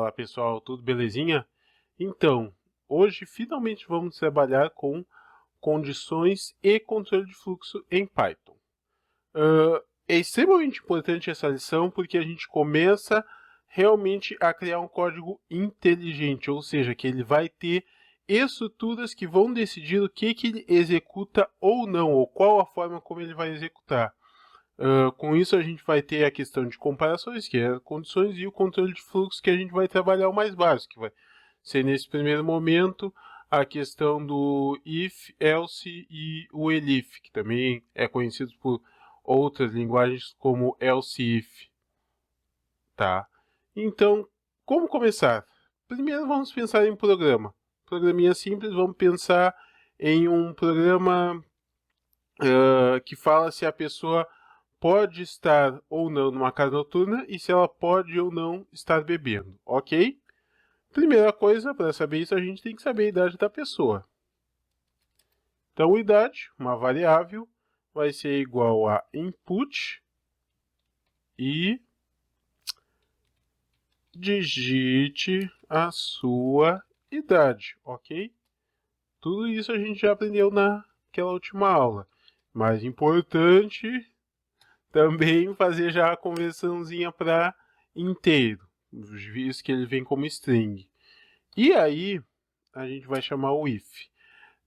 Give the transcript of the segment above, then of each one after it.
Fala pessoal, tudo belezinha? Então, hoje finalmente vamos trabalhar com condições e controle de fluxo em Python. É extremamente importante essa lição porque a gente começa realmente a criar um código inteligente, ou seja, que ele vai ter estruturas que vão decidir o que ele executa ou não, ou qual a forma como ele vai executar. Com isso a gente vai ter a questão de comparações, que é condições, e o controle de fluxo, que a gente vai trabalhar o mais básico, que vai ser nesse primeiro momento a questão do if, else e o elif, que também é conhecido por outras linguagens como else if. Tá? Então, como começar? Primeiro vamos pensar em um programa. Programinha simples, vamos pensar em um programa que fala se a pessoa pode estar ou não numa casa noturna e se ela pode ou não estar bebendo, ok? Primeira coisa, para saber isso, a gente tem que saber a idade da pessoa. Então, idade, uma variável, vai ser igual a input e digite a sua idade, ok? Tudo isso a gente já aprendeu naquela última aula. Mais importante, também fazer já a conversãozinha para inteiro, visto que ele vem como string. E aí, a gente vai chamar o if.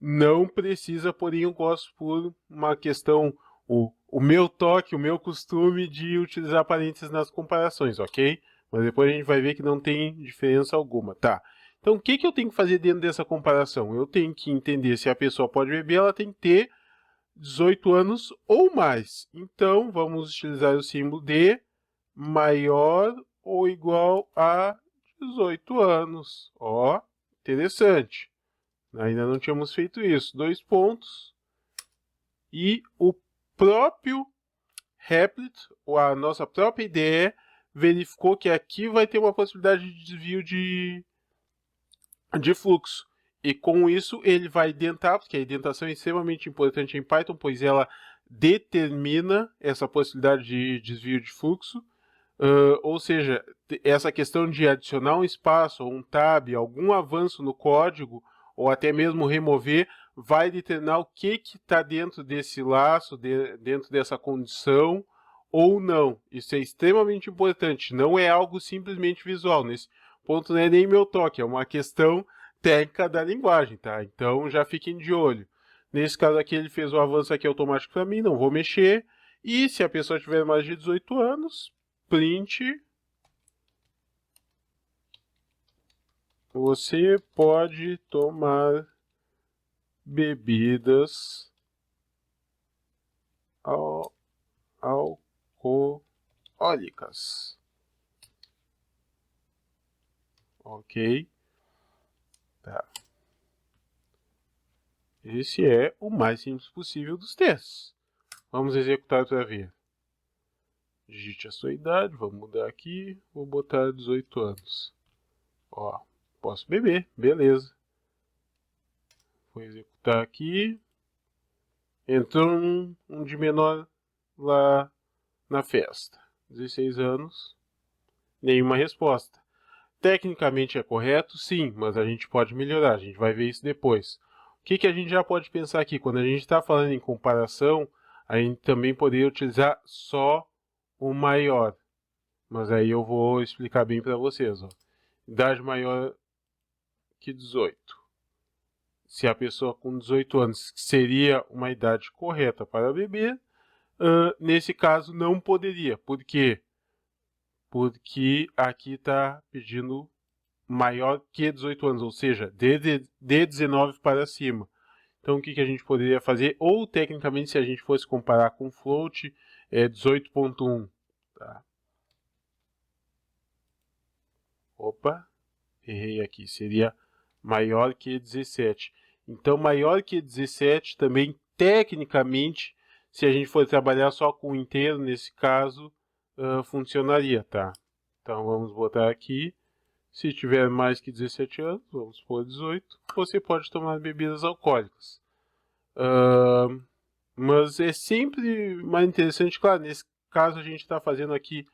Não precisa, porém eu gosto por uma questão, o meu toque, o meu costume de utilizar parênteses nas comparações, ok? Mas depois a gente vai ver que não tem diferença alguma, tá? Então, o que eu tenho que fazer dentro dessa comparação? Eu tenho que entender se a pessoa pode beber, ela tem que ter 18 anos ou mais. Então, vamos utilizar o símbolo de maior ou igual a 18 anos. Ó, interessante. Ainda não tínhamos feito isso. 2 pontos. E o próprio Replit, ou a nossa própria IDE, verificou que aqui vai ter uma possibilidade de desvio de fluxo. E com isso ele vai identar, porque a identação é extremamente importante em Python, pois ela determina essa possibilidade de desvio de fluxo. Ou seja, essa questão de adicionar um espaço, ou um tab, algum avanço no código, ou até mesmo remover, vai determinar o que está dentro desse laço, dentro dessa condição, ou não. Isso é extremamente importante, não é algo simplesmente visual. Nesse ponto não é nem meu toque, é uma questão técnica da linguagem, tá? Então já fiquem de olho. Nesse caso aqui ele fez o avanço aqui automático para mim, não vou mexer. E se a pessoa tiver mais de 18 anos, print, você pode tomar bebidas alcoólicas. Ok? Tá. Esse é o mais simples possível dos testes. Vamos executar para ver. Digite a sua idade, vamos mudar aqui, vou botar 18 anos. Ó, posso beber, beleza. Vou executar aqui. Entrou um de menor lá na festa. 16 anos, nenhuma resposta. Tecnicamente é correto? Sim, mas a gente pode melhorar, a gente vai ver isso depois. O que a gente já pode pensar aqui? Quando a gente está falando em comparação, a gente também poderia utilizar só o maior. Mas aí eu vou explicar bem para vocês. Ó. Idade maior que 18. Se a pessoa com 18 anos seria uma idade correta para beber, nesse caso não poderia. Por quê? Porque aqui está pedindo maior que 18 anos, ou seja, de 19 para cima. Então, o que a gente poderia fazer? Ou, tecnicamente, se a gente fosse comparar com float, é 18.1. Tá? Opa, errei aqui. Seria maior que 17. Então, maior que 17 também, tecnicamente, se a gente for trabalhar só com o inteiro, nesse caso, funcionaria, tá? Então, vamos botar aqui. Se tiver mais que 17 anos, vamos por 18, você pode tomar bebidas alcoólicas. Mas é sempre mais interessante, claro, nesse caso a gente está fazendo aqui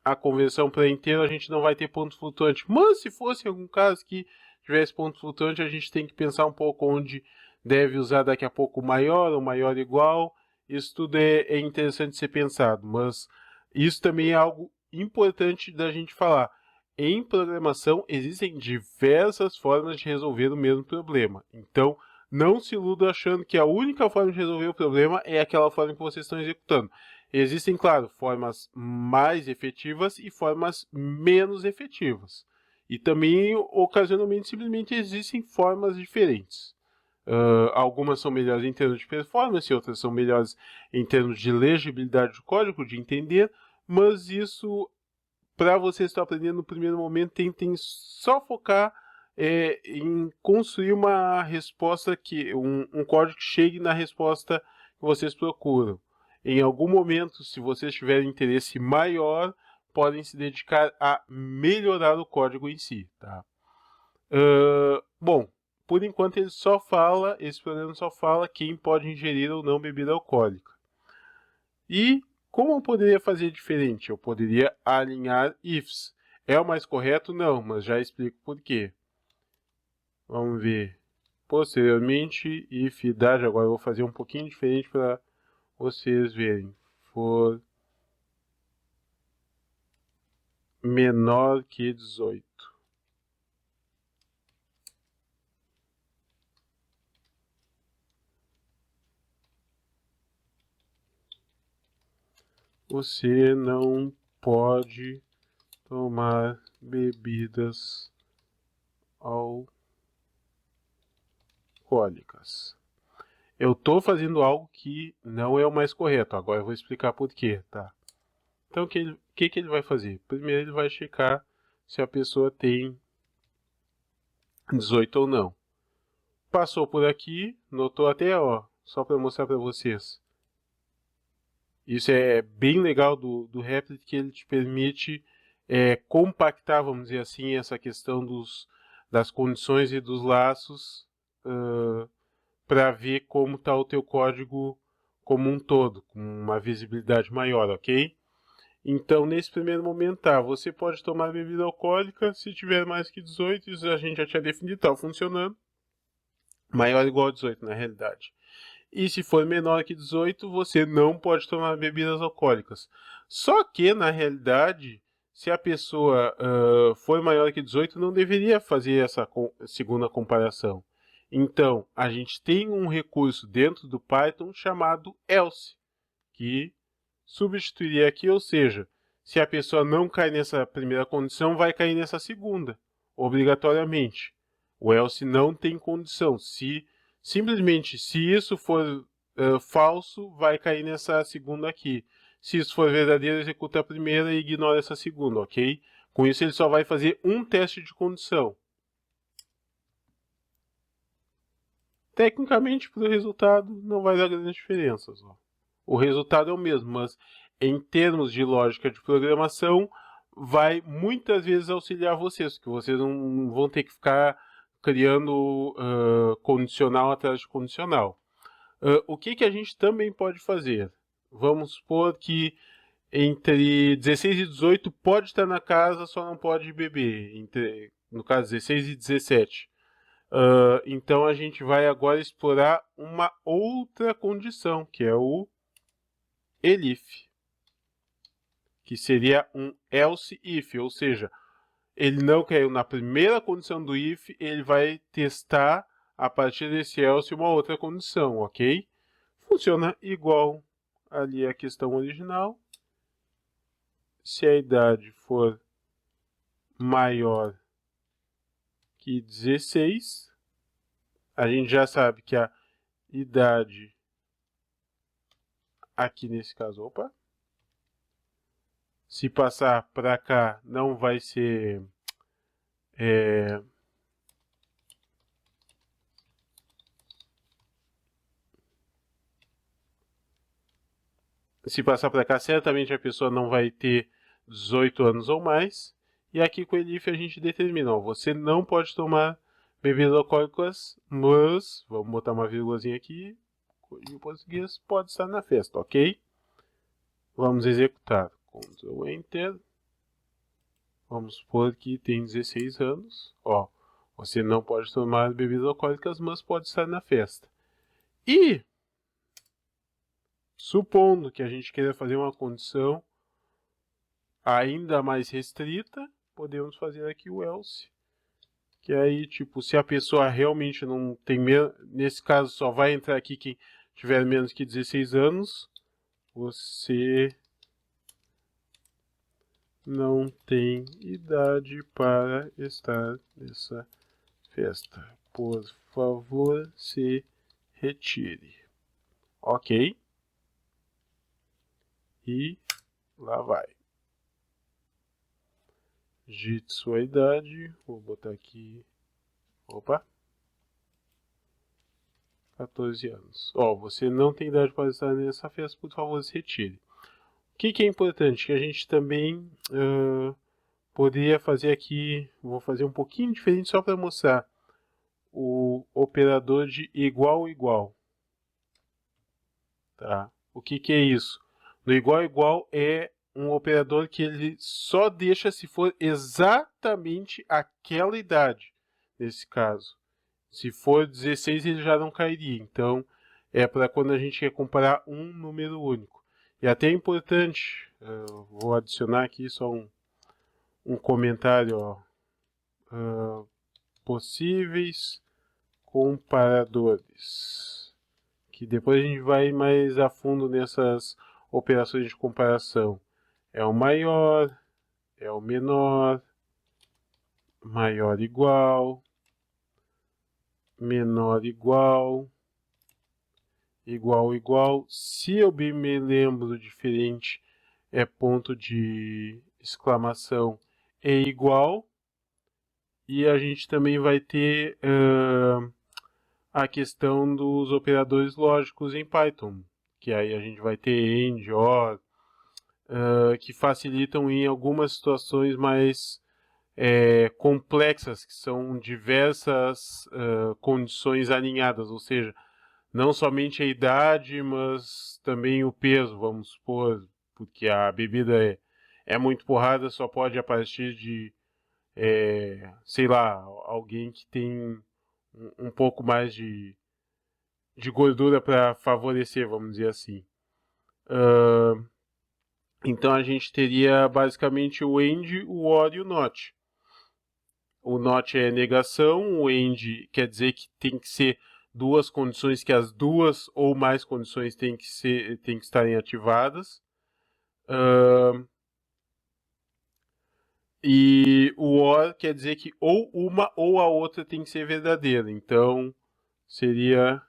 a conversão para inteiro, a gente não vai ter ponto flutuante. Mas se fosse algum caso que tivesse ponto flutuante, a gente tem que pensar um pouco onde deve usar daqui a pouco o maior ou maior igual. Isso tudo é interessante ser pensado, mas isso também é algo importante da gente falar. Em programação, existem diversas formas de resolver o mesmo problema. Então, não se iluda achando que a única forma de resolver o problema é aquela forma que vocês estão executando. Existem, claro, formas mais efetivas e formas menos efetivas. E também, ocasionalmente, simplesmente existem formas diferentes. Algumas são melhores em termos de performance, outras são melhores em termos de legibilidade do código, de entender, mas isso, para vocês que estão aprendendo no primeiro momento, tentem só focar em construir uma resposta, um código que chegue na resposta que vocês procuram. Em algum momento, se vocês tiverem interesse maior, podem se dedicar a melhorar o código em si. Tá? Bom, por enquanto esse programa só fala quem pode ingerir ou não bebida alcoólica. E como eu poderia fazer diferente? Eu poderia alinhar ifs. É o mais correto? Não, mas já explico por quê. Vamos ver. Posteriormente, if idade, agora eu vou fazer um pouquinho diferente para vocês verem. For menor que 18. Você não pode tomar bebidas alcoólicas. Eu estou fazendo algo que não é o mais correto. Agora eu vou explicar por quê, tá? Então, o que ele vai fazer? Primeiro, ele vai checar se a pessoa tem 18 ou não. Passou por aqui, notou até, ó, só para mostrar para vocês. Isso é bem legal do Replit, que ele te permite compactar, vamos dizer assim, essa questão das condições e dos laços para ver como está o teu código como um todo, com uma visibilidade maior, ok? Então, nesse primeiro momento, tá, você pode tomar bebida alcoólica, se tiver mais que 18, isso a gente já tinha definido, tá funcionando. Maior ou igual a 18, na realidade. E se for menor que 18, você não pode tomar bebidas alcoólicas. Só que, na realidade, se a pessoa for maior que 18, não deveria fazer essa segunda comparação. Então, a gente tem um recurso dentro do Python chamado else, que substituiria aqui, ou seja, se a pessoa não cair nessa primeira condição, vai cair nessa segunda, obrigatoriamente. O else não tem condição. Simplesmente, se isso for falso, vai cair nessa segunda aqui. Se isso for verdadeiro, executa a primeira e ignora essa segunda, ok? Com isso, ele só vai fazer um teste de condição. Tecnicamente, para o resultado, não vai dar grandes diferenças. Ó. O resultado é o mesmo, mas em termos de lógica de programação, vai muitas vezes auxiliar vocês, porque vocês não vão ter que ficar criando condicional atrás de condicional. O que a gente também pode fazer? Vamos supor que entre 16 e 18 pode estar na casa, só não pode beber. No caso, 16 e 17. Então a gente vai agora explorar uma outra condição, que é o elif, que seria um else if, ou seja, ele não caiu na primeira condição do if, ele vai testar a partir desse else uma outra condição, ok? Funciona igual ali a questão original. Se a idade for maior que 16, a gente já sabe que a idade aqui nesse caso, se passar para cá não vai ser se passar para cá, certamente a pessoa não vai ter 18 anos ou mais. E aqui com o elif a gente determina, ó, você não pode tomar bebidas alcoólicas, mas, vamos botar uma vírgulazinha aqui, em português, pode estar na festa, ok? Vamos executar. Ctrl Enter. Vamos supor que tem 16 anos. Ó, você não pode tomar bebidas alcoólicas, mas pode estar na festa. E, supondo que a gente queira fazer uma condição ainda mais restrita, podemos fazer aqui o else. Que aí, tipo, se a pessoa realmente não tem menos... Nesse caso, só vai entrar aqui quem tiver menos que 16 anos. Você não tem idade para estar nessa festa. Por favor, se retire. Ok. E lá vai. Digite sua idade. Vou botar aqui. Opa. 14 anos. Ó, você não tem idade para estar nessa festa, por favor, se retire. O que é importante? Que a gente também poderia fazer aqui, vou fazer um pouquinho diferente só para mostrar o operador de igual igual. Tá? O que é isso? No igual igual é um operador que ele só deixa se for exatamente aquela idade, nesse caso. Se for 16, ele já não cairia. Então, é para quando a gente quer comparar um número único. E até é importante, vou adicionar aqui só um comentário. Ó, possíveis comparadores. Que depois a gente vai mais a fundo nessas operações de comparação. É o maior, é o menor, maior igual, menor igual, igual igual. Se eu bem me lembro diferente, é ponto de exclamação é igual. E a gente também vai ter a questão dos operadores lógicos em Python, que aí a gente vai ter AND, OR, que facilitam em algumas situações mais complexas, que são diversas condições alinhadas, ou seja, não somente a idade, mas também o peso, vamos supor, porque a bebida é muito porrada, só pode a partir de, sei lá, alguém que tem um pouco mais de gordura para favorecer, vamos dizer assim. Então a gente teria basicamente o AND, o OR e o NOT. O NOT é negação, o AND quer dizer que tem que ser duas condições, que as duas ou mais condições têm que estarem ativadas. E o OR quer dizer que ou uma ou a outra tem que ser verdadeira. Então seria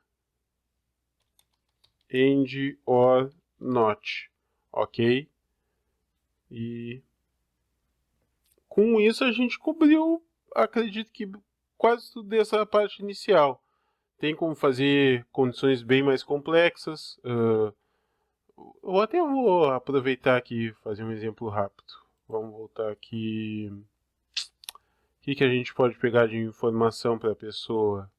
AND, OR, NOT. Ok? E com isso a gente cobriu, acredito que quase tudo dessa parte inicial. Tem como fazer condições bem mais complexas. Eu até vou aproveitar aqui e fazer um exemplo rápido. Vamos voltar aqui. O que a gente pode pegar de informação para a pessoa?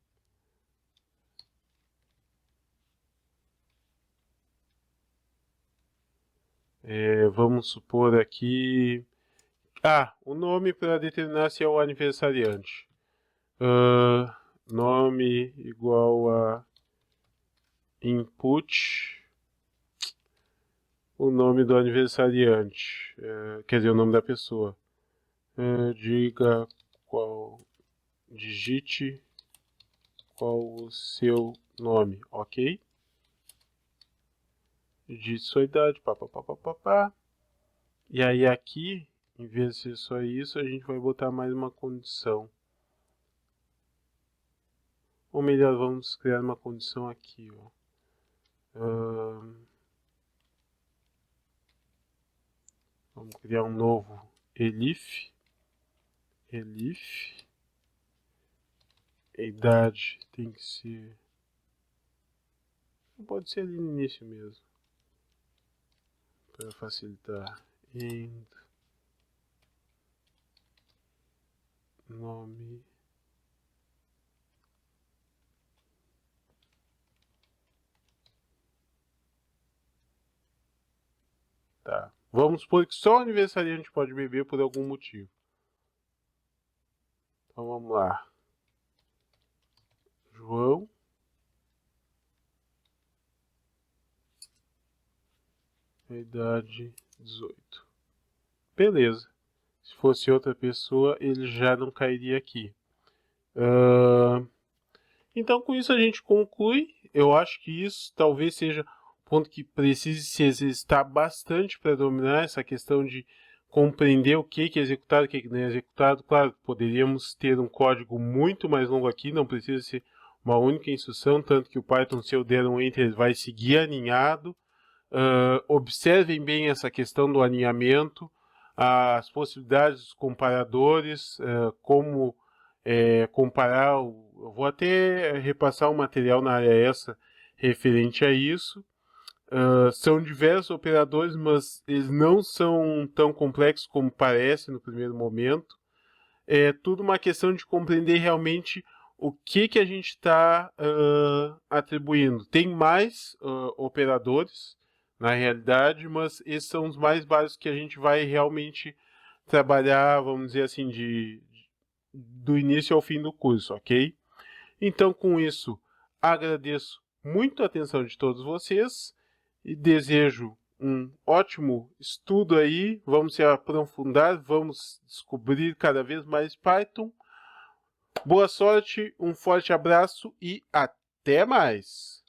Vamos supor aqui... o nome para determinar se é o aniversariante. Nome igual a input, o nome do aniversariante, quer dizer, o nome da pessoa. Diga digite qual o seu nome, ok? Digite sua idade, pá. E aí aqui, em vez de ser só isso, a gente vai botar mais uma condição. Ou melhor, vamos criar uma condição aqui, ó. Vamos criar um novo elif. A idade tem que ser... Pode ser ali no início mesmo. Para facilitar. And nome. Tá. Vamos supor que só o aniversariante pode beber por algum motivo. Então vamos lá. João. Idade 18. Beleza. Se fosse outra pessoa, ele já não cairia aqui. Então, com isso a gente conclui. Eu acho que isso talvez seja um ponto que precise se exercitar bastante para dominar essa questão de compreender o que é executado e o que não é executado. Claro, poderíamos ter um código muito mais longo aqui, não precisa ser uma única instrução, tanto que o Python, se eu der um Enter, ele vai seguir alinhado. Observem bem essa questão do alinhamento, as possibilidades dos comparadores, como comparar. Eu vou até repassar um material na área essa referente a isso. São diversos operadores, mas eles não são tão complexos como parece no primeiro momento. É tudo uma questão de compreender realmente o que a gente está atribuindo. Tem mais operadores, na realidade, mas esses são os mais básicos que a gente vai realmente trabalhar, vamos dizer assim, do início ao fim do curso, ok? Então, com isso, agradeço muito a atenção de todos vocês e desejo um ótimo estudo aí. Vamos se aprofundar, vamos descobrir cada vez mais Python. Boa sorte, um forte abraço e até mais!